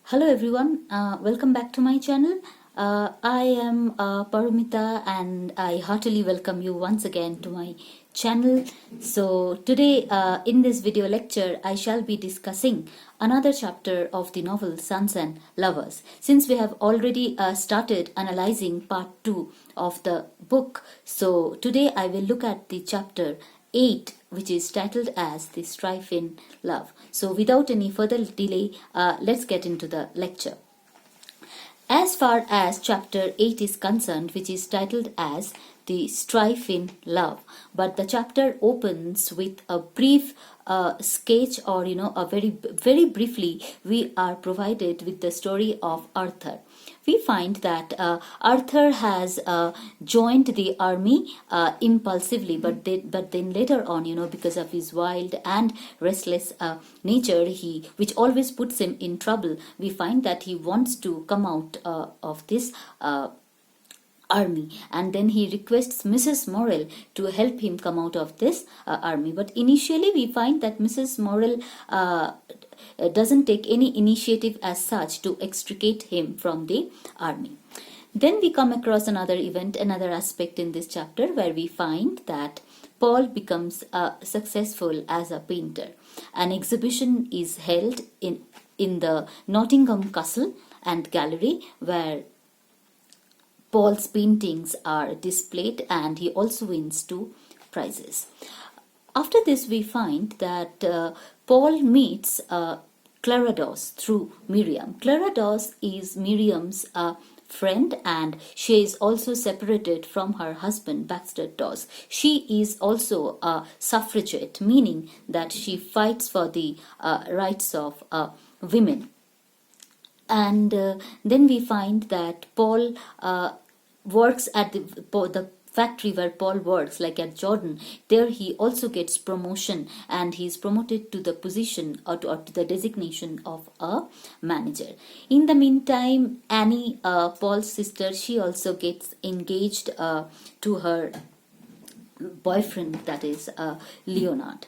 Hello everyone, welcome back to my channel. I am Parumita and I heartily welcome you once again to my channel. So today in this video lecture I shall be discussing another chapter of the novel Sons and Lovers. Since we have already started analyzing part 2 of the book, so today I will look at the chapter 8, which is titled as the Strife in Love. So without any further delay, let's get into the lecture. As far as chapter 8 is concerned, which is titled as the Strife in Love, but the chapter opens with a brief sketch, or a very briefly we are provided with the story of Arthur. We find that Arthur has joined the army impulsively, but then later on, because of his wild and restless nature, which always puts him in trouble, we find that he wants to come out of this army, and then he requests Mrs.Morel to help him come out of this army. But initially we find that Mrs.Morel doesn't take any initiative as such to extricate him from the army. Then we come across another event, another aspect in this chapter, where we find that Paul becomes successful as a painter. An exhibition is held in the Nottingham Castle and Gallery, where Paul's paintings are displayed, and he also wins 2 prizes. After this, we find that Paul meets Clara Dawes through Miriam. Clara Dawes is Miriam's friend, and she is also separated from her husband, Baxter Dawes. She is also a suffragette, meaning that she fights for the rights of women. And then we find that Paul works at the factory where Paul works, like at Jordan. There he also gets promotion, and he is promoted to the position or to the designation of a manager. In the meantime, Annie, Paul's sister, she also gets engaged to her boyfriend, that is Leonard.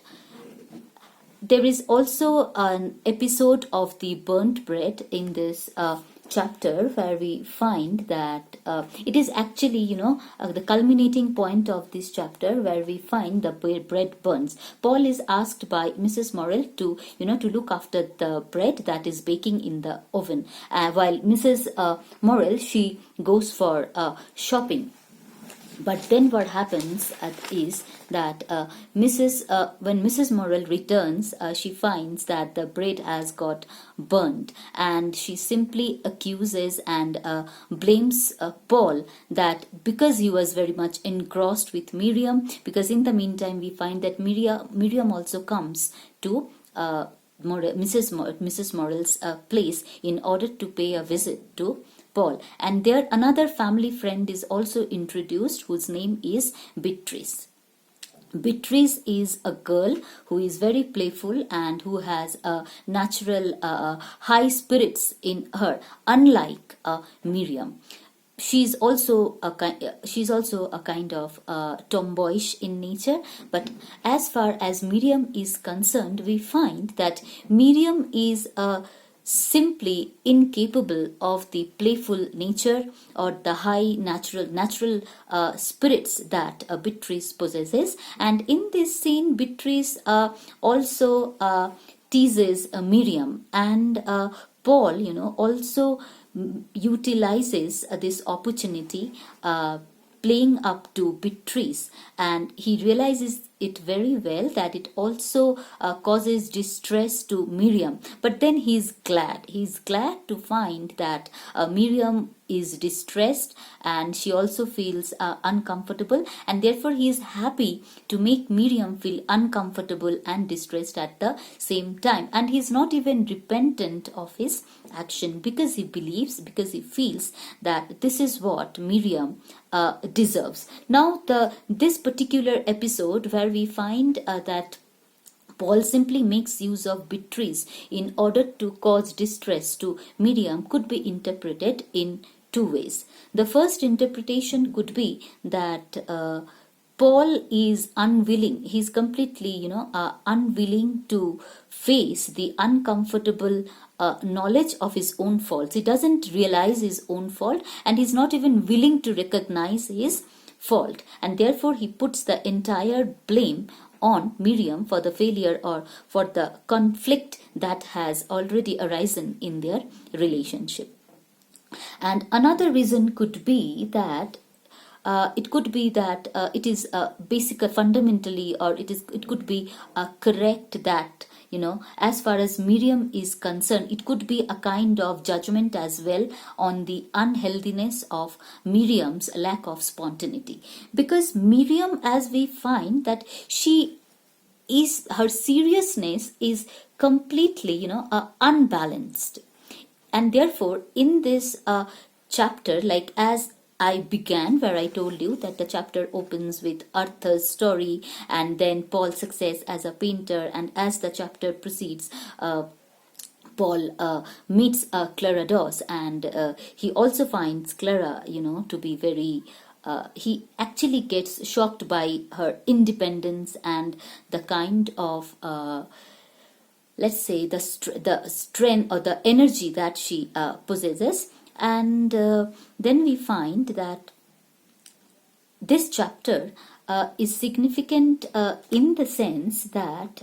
There is also an episode of the burnt bread in this chapter, where we find that it is actually the culminating point of this chapter, where we find the bread burns. Paul is asked by Mrs.Morel to look after the bread that is baking in the oven, while Mrs. Morel, she goes for shopping. But then what happens is that when Mrs. Morel returns, she finds that the bread has got burnt, and she simply accuses and blames Paul, that because he was very much engrossed with Miriam, because in the meantime we find that Miriam also comes to Mrs. Morel's place in order to pay a visit to Paul. And there another family friend is also introduced, whose name is Beatrice. Beatrice is a girl who is very playful and who has a natural high spirits in her, unlike Miriam. She's also a kind of tomboyish in nature. But as far as Miriam is concerned, we find that Miriam is simply incapable of the playful nature or the high natural spirits that Beatrice possesses. And in this scene, Beatrice also teases Miriam, and Paul also utilizes this opportunity, playing up to Beatrice, and he realizes it very well that it also causes distress to Miriam. But then he's glad to find that Miriam is distressed, and she also feels uncomfortable, and therefore he is happy to make Miriam feel uncomfortable and distressed at the same time. And he's not even repentant of his action, because he feels that this is what Miriam deserves. Now this particular episode, where we find that Paul simply makes use of Beatrice in order to cause distress to Miriam, could be interpreted in 2 ways. The first interpretation could be that Paul is unwilling. He's completely, unwilling to face the uncomfortable knowledge of his own faults. He doesn't realize his own fault, and he's not even willing to recognize his fault, and therefore he puts the entire blame on Miriam for the failure or for the conflict that has already arisen in their relationship. And another reason could be that it is fundamentally, or it could be correct that, as far as Miriam is concerned, it could be a kind of judgment as well on the unhealthiness of Miriam's lack of spontaneity, because Miriam, as we find that her seriousness is completely unbalanced. And therefore, in this chapter, like as I began, where I told you that the chapter opens with Arthur's story and then Paul's success as a painter, and as the chapter proceeds, Paul meets Clara Dawes, and he also finds Clara, to be very. He actually gets shocked by her independence and the kind of let's say the strength or the energy that she possesses. And then we find that this chapter is significant in the sense that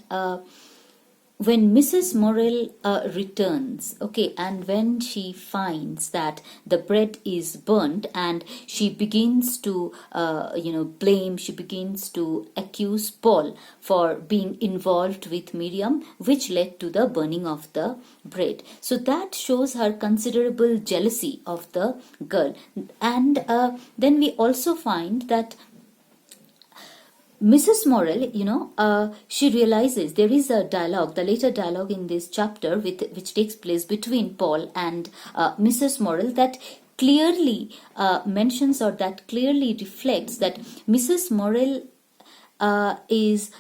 when Mrs.Morel returns, okay, and when she finds that the bread is burnt, and she begins to, blame, she begins to accuse Paul for being involved with Miriam, which led to the burning of the bread. So that shows her considerable jealousy of the girl. And then we also find that Mrs.Morel, she realizes there is a dialogue, the later dialogue in this chapter, which takes place between Paul and Mrs.Morel, that clearly mentions, or that clearly reflects that Mrs.Morel is,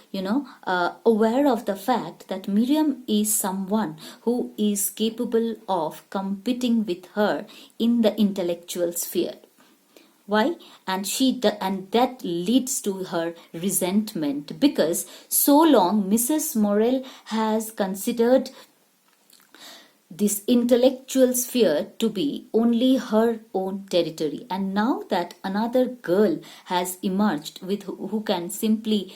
aware of the fact that Miriam is someone who is capable of competing with her in the intellectual sphere. Why? And that leads to her resentment, because so long Mrs.Morel has considered this intellectual sphere to be only her own territory, and now that another girl has emerged with who can simply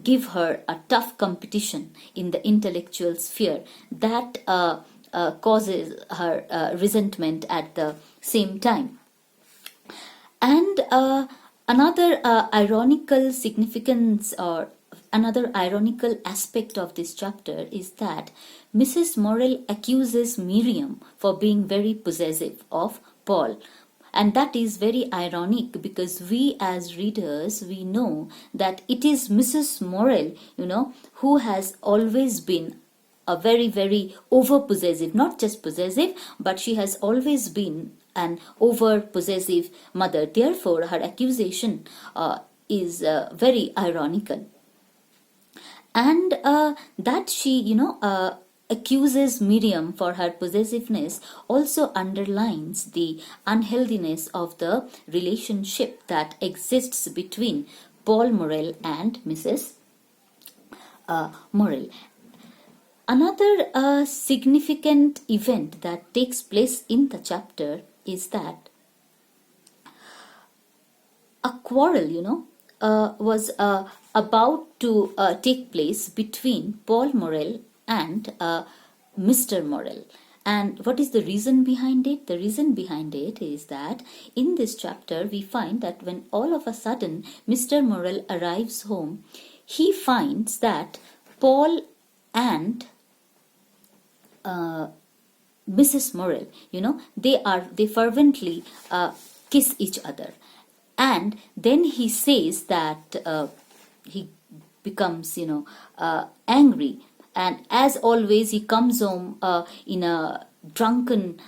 give her a tough competition in the intellectual sphere, that causes her resentment at the same time. And another ironical significance, or another ironical aspect of this chapter, is that Mrs.Morel accuses Miriam for being very possessive of Paul. And that is very ironic, because we as readers, we know that it is Mrs.Morel, who has always been a very, very over possessive, not just possessive, but she has always been an over possessive mother. Therefore, her accusation is very ironical. And that she, accuses Miriam for her possessiveness also underlines the unhealthiness of the relationship that exists between Paul Morel and Mrs. Morel. Another significant event that takes place in the chapter is that a quarrel, was about to take place between Paul Morel and Mr. Morel. And what is the reason behind it? The reason behind it is that in this chapter we find that when all of a sudden Mr. Morel arrives home, he finds that Paul and Mrs. Morel, they fervently kiss each other. And then he says that he becomes, angry. And as always, he comes home in a drunken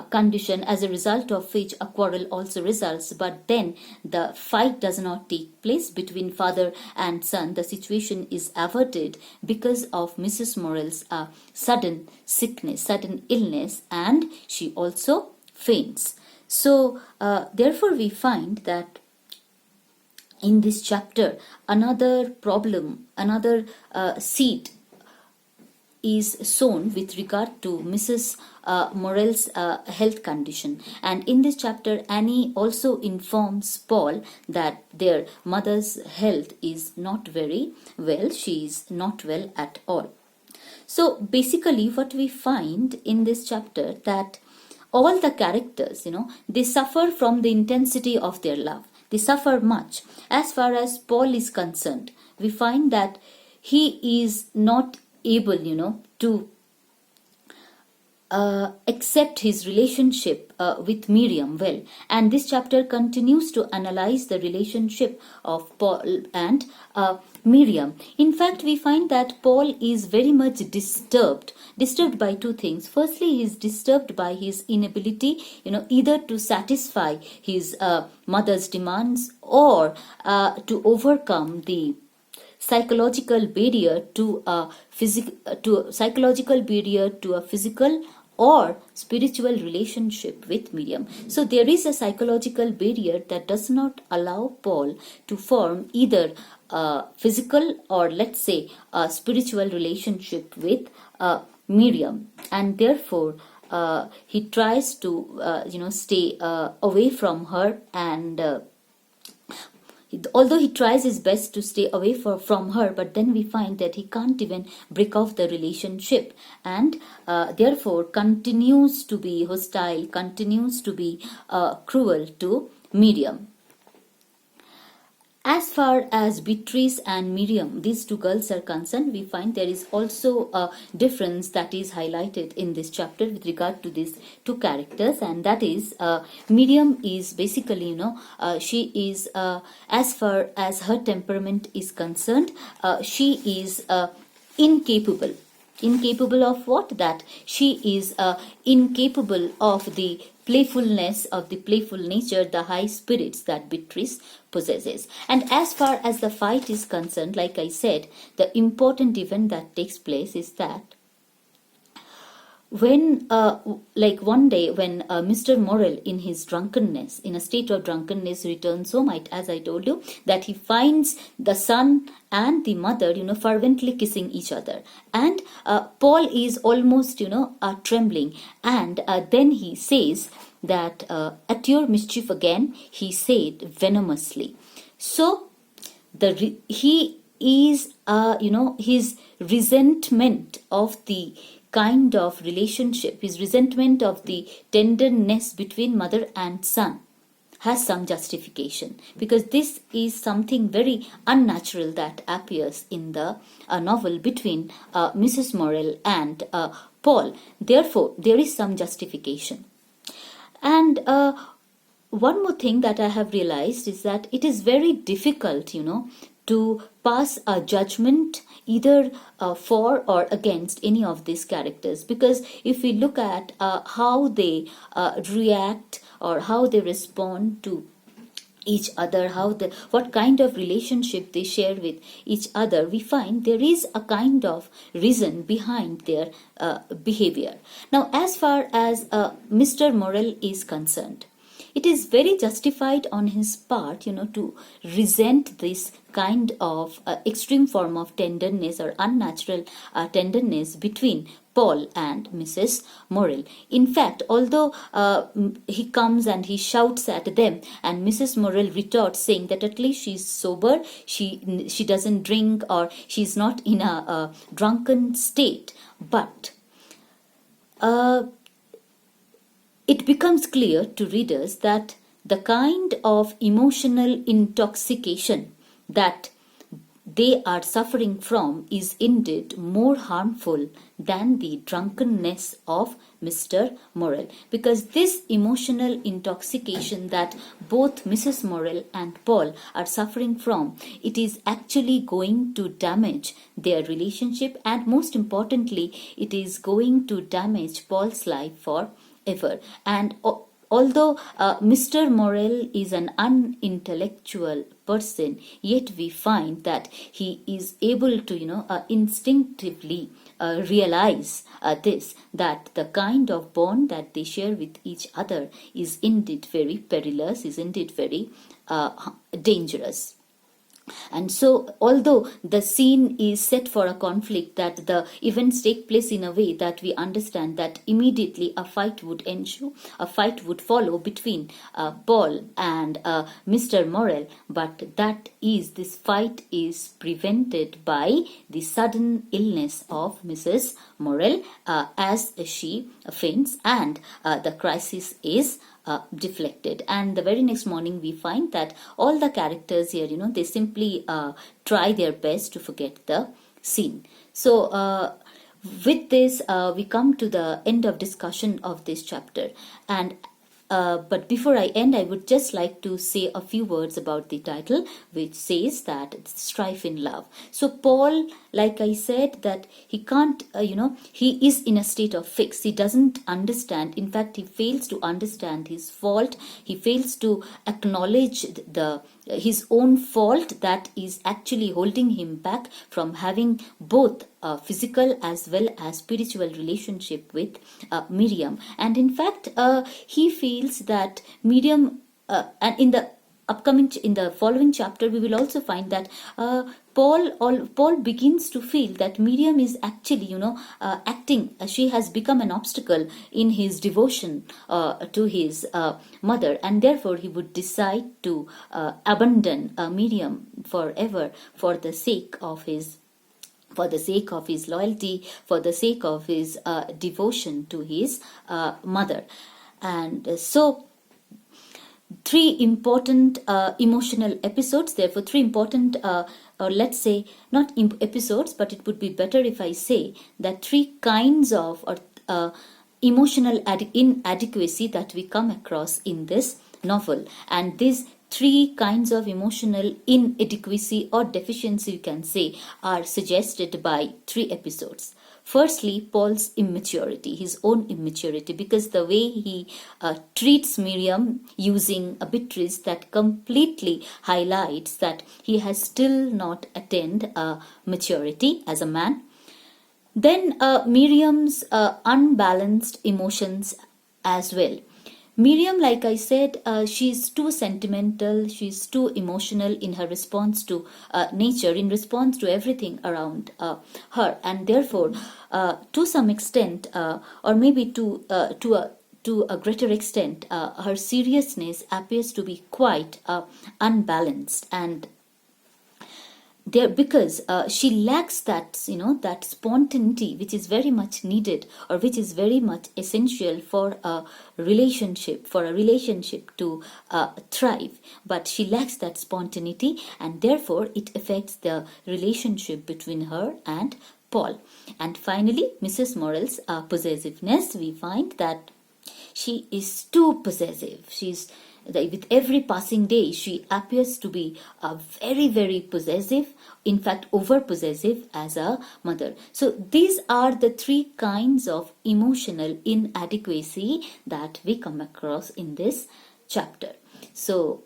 condition, as a result of which a quarrel also results. But then the fight does not take place between father and son. The situation is averted because of Mrs. Morel's sudden sickness, sudden illness, and she also faints. So therefore we find that in this chapter, another problem, another seed is sown with regard to Mrs. Morel's health condition. And in this chapter, Annie also informs Paul that their mother's health is not very well. She is not well at all. So basically what we find in this chapter, that all the characters, they suffer from the intensity of their love. They suffer much. As far as Paul is concerned, we find that he is not able, to accept his relationship with Miriam well. And this chapter continues to analyze the relationship of Paul and Miriam. In fact, we find that Paul is very much disturbed by two things. Firstly, he is disturbed by his inability, either to satisfy his mother's demands or to overcome the psychological barrier to a physical or spiritual relationship with Miriam. So there is a psychological barrier that does not allow Paul to form either a physical or, let's say, a spiritual relationship with Miriam, and therefore he tries to stay away from her, and although he tries his best to stay away from her, but then we find that he can't even break off the relationship, and therefore continues to be hostile, continues to be cruel to Miriam. As far as Beatrice and Miriam, these two girls are concerned, we find there is also a difference that is highlighted in this chapter with regard to these two characters, and that is Miriam is basically, she is, as far as her temperament is concerned, she is incapable. Incapable of what? That she is incapable of the playfulness, of the playful nature, the high spirits that Beatrice possesses. And as far as the fight is concerned, like I said, the important event that takes place is that when one day when Mr. Morel, in his drunkenness, in a state of drunkenness, returns home, as I told you, that he finds the son and the mother, fervently kissing each other, and Paul is almost, trembling, and then he says that at your mischief again, he said venomously. So he is his resentment of the kind of relationship, his resentment of the tenderness between mother and son has some justification, because this is something very unnatural that appears in the novel between Mrs. Morel and Paul. Therefore, there is some justification. And one more thing that I have realized is that it is very difficult, to pass a judgment either for or against any of these characters, because if we look at how they react or how they respond to each other, what kind of relationship they share with each other, we find there is a kind of reason behind their behavior. Now, as far as Mr. Morel is concerned, it is very justified on his part, to resent this kind of extreme form of tenderness or unnatural tenderness between Paul and Mrs. Morel. In fact, although he comes and he shouts at them, and Mrs. Morel retorts saying that at least she's sober, she doesn't drink, or she's not in a drunken state, but it becomes clear to readers that the kind of emotional intoxication that they are suffering from is indeed more harmful than the drunkenness of Mr. Morel, because this emotional intoxication that both Mrs. Morel and Paul are suffering from, it is actually going to damage their relationship, and most importantly, it is going to damage Paul's life forever. And although Mr. Morel is an unintellectual person, yet we find that he is able to, instinctively realize that the kind of bond that they share with each other is indeed very perilous, is indeed very dangerous. And so, although the scene is set for a conflict, that the events take place in a way that we understand that immediately a fight would ensue, a fight would follow between Paul and Mr. Morel, but this fight is prevented by the sudden illness of Mrs. Morel as she faints, and the crisis is deflected. And the very next morning we find that all the characters here, they simply try their best to forget the scene. So with this we come to the end of discussion of this chapter. And but before I end, I would just like to say a few words about the title, which says that it's Strife in Love. So Paul, like I said, that he can't, he is in a state of fix. He doesn't understand. In fact, he fails to understand his fault. He fails to acknowledge his own fault that is actually holding him back from having both a physical as well as spiritual relationship with Miriam. And in fact, he feels that Miriam, and in the following chapter, we will also find that Paul begins to feel that Miriam is actually, acting. She has become an obstacle in his devotion to his mother, and therefore he would decide to abandon Miriam forever for the sake of his loyalty, for the sake of his devotion to his mother. And so three important emotional episodes, therefore three important, or let's say not episodes, but it would be better if I say that three kinds of emotional inadequacy that we come across in this novel. And these three kinds of emotional inadequacy or deficiency, you can say, are suggested by three episodes. Firstly, Paul's immaturity, his own immaturity, because the way he treats Miriam using a Beatrice, that completely highlights that he has still not attained maturity as a man. Then Miriam's unbalanced emotions as well. Miriam, like I said, she's too sentimental, she's too emotional in her response to nature, in response to everything around her, and therefore, to some extent, or maybe to a greater extent, her seriousness appears to be quite unbalanced, and there, because she lacks that that spontaneity which is very much needed, or which is very much essential for a relationship to thrive. But she lacks that spontaneity, and therefore it affects the relationship between her and Paul. And finally, Mrs. Morel's possessiveness. We find that she is too possessive. With every passing day, she appears to be very, very possessive, in fact, over possessive as a mother. So these are the three kinds of emotional inadequacy that we come across in this chapter. So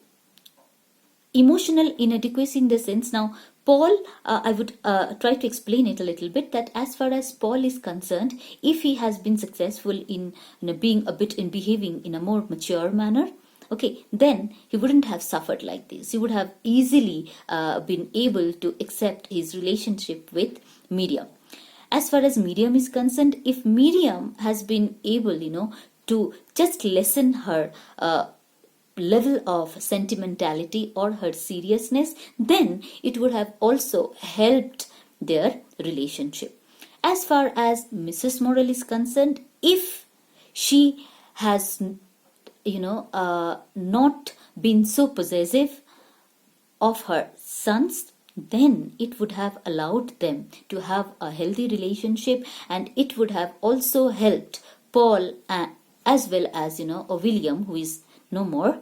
emotional inadequacy in the sense, now Paul, I would try to explain it a little bit, that as far as Paul is concerned, if he has been successful in behaving in a more mature manner, okay, then he wouldn't have suffered like this. He would have easily been able to accept his relationship with Miriam. As far as Miriam is concerned, if Miriam has been able, to just lessen her level of sentimentality or her seriousness, then it would have also helped their relationship. As far as Mrs. Morel is concerned, if she has not been so possessive of her sons, then it would have allowed them to have a healthy relationship, and it would have also helped Paul as well as William, who is no more,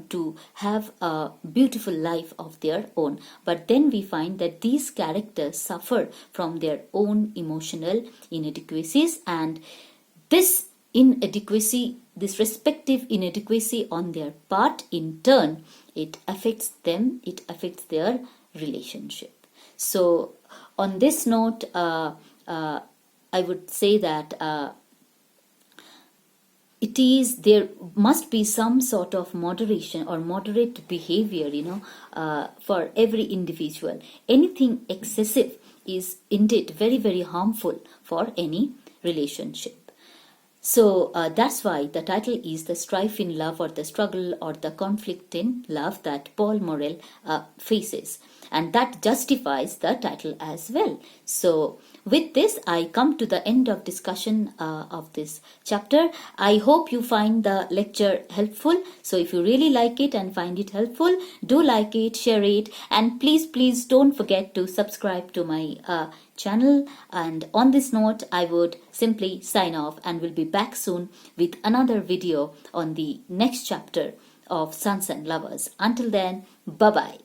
to have a beautiful life of their own. But then we find that these characters suffer from their own emotional inadequacies, and this inadequacy, this respective inadequacy on their part, in turn, it affects them, it affects their relationship. So on this note, I would say that there must be some sort of moderation or moderate behavior, for every individual. Anything excessive is indeed very, very harmful for any relationship. So that's why the title is The Strife in Love, or the struggle or the conflict in love that Paul Morel faces. And that justifies the title as well. So with this, I come to the end of discussion of this chapter. I hope you find the lecture helpful. So if you really like it and find it helpful, do like it, share it, and please don't forget to subscribe to my channel. And on this note, I would simply sign off and will be back soon with another video on the next chapter of Sons and Lovers. Until then, bye bye.